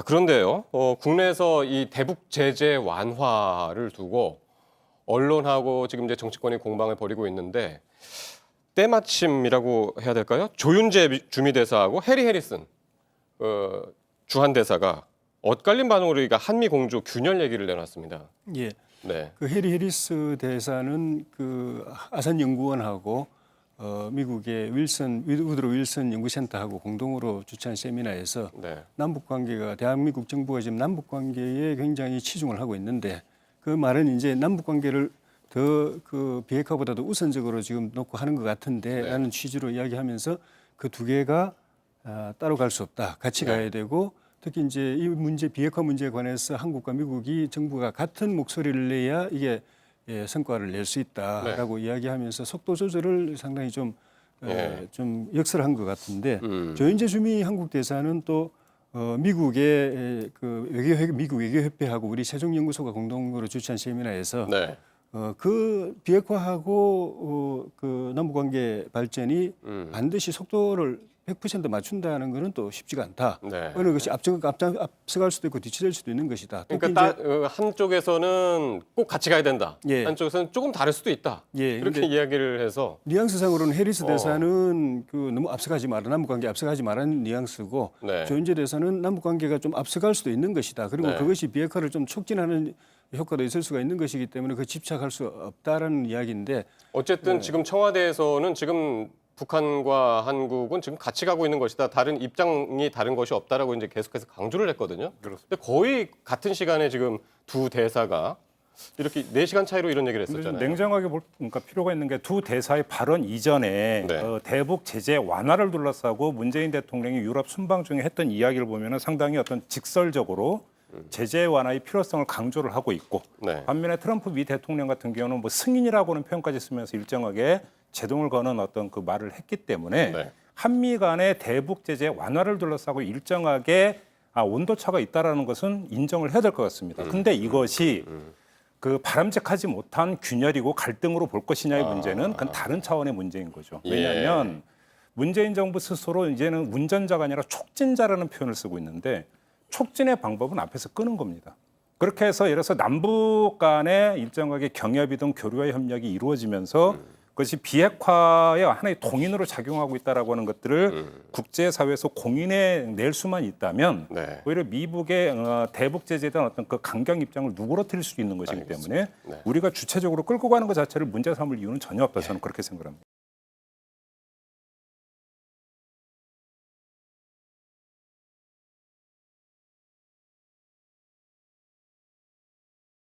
그런데요. 국내에서 이 대북 제재 완화를 두고 언론하고 지금 이제 정치권이 공방을 벌이고 있는데 때마침이라고 해야 될까요? 조윤재 주미대사하고 해리 해리슨 주한 대사가 엇갈린 반응으로 그러니까 한미 공조 균열 얘기를 내놨습니다. 예. 네. 그 해리 해리스 대사는 그 아산 연구원하고 미국의 우드로 윌슨 연구센터하고 공동으로 주최한 세미나에서 네. 남북 관계가 대한민국 정부가 지금 남북 관계에 굉장히 치중을 하고 있는데 그 말은 이제 남북 관계를 더 그 비핵화보다도 우선적으로 지금 놓고 하는 것 같은데라는 취지로 이야기하면서 그 두 개가 따로 갈 수 없다. 같이 가야 되고 특히 이제 이 문제 비핵화 문제에 관해서 한국과 미국이 정부가 같은 목소리를 내야 이게 성과를 낼 수 있다라고 이야기하면서 속도 조절을 상당히 좀 역설한 것 같은데 조윤재 주미 한국 대사는 또 미국의 미국 외교협회하고 우리 세종연구소가 공동으로 주최한 세미나에서 그 비핵화하고 그 남북관계 발전이 반드시 속도를 100% 맞춘다는 것은 또 쉽지가 않다. 어느 것이 앞서갈 수도 있고 뒤처질 수도 있는 것이다. 그러니까 한쪽에서는 꼭 같이 가야 된다. 한쪽에서는 조금 다를 수도 있다. 그렇게 이야기를 해서 뉘앙스상으로는 해리스 대사는 그 너무 앞서가지 마라, 남북관계 앞서가지 말라는 뉘앙스고 조윤재 대사는 남북관계가 좀 앞서갈 수도 있는 것이다. 그리고 그것이 비핵화를 좀 촉진하는 효과도 있을 수가 있는 것이기 때문에 그 집착할 수 없다라는 이야기인데 어쨌든 지금 청와대에서는 지금 북한과 한국은 지금 같이 가고 있는 것이다. 다른 입장이 다른 것이 없다라고 이제 계속해서 강조를 했거든요. 그런데 거의 같은 시간에 지금 두 대사가 이렇게 4시간 차이로 이런 얘기를 했었잖아요. 냉정하게 볼 필요가 있는 게 두 대사의 발언 이전에 대북 제재 완화를 둘러싸고 문재인 대통령이 유럽 순방 중에 했던 이야기를 보면 상당히 어떤 직설적으로 제재 완화의 필요성을 강조를 하고 있고 반면에 트럼프 미 대통령 같은 경우는 뭐 승인이라고는 표현까지 쓰면서 일정하게 제동을 거는 어떤 그 말을 했기 때문에 한미 간의 대북 제재 완화를 둘러싸고 일정하게 온도차가 있다라는 것은 인정을 해야 될 것 같습니다. 근데 이것이 그 바람직하지 못한 균열이고 갈등으로 볼 것이냐의 문제는 그건 다른 차원의 문제인 거죠. 왜냐하면 문재인 정부 스스로 이제는 운전자가 아니라 촉진자라는 표현을 쓰고 있는데 촉진의 방법은 앞에서 끄는 겁니다. 그렇게 해서 예를 들어서 남북 간에 일정하게 경협이든 교류와 협력이 이루어지면서 그것이 비핵화의 하나의 동인으로 작용하고 있다라고 하는 것들을 국제사회에서 공인해 낼 수만 있다면 오히려 미국의 대북 제재에 대한 어떤 그 강경 입장을 누그러뜨릴 수 있는 것이기 때문에 우리가 주체적으로 끌고 가는 것 자체를 문제 삼을 이유는 전혀 없다 저는 그렇게 생각합니다.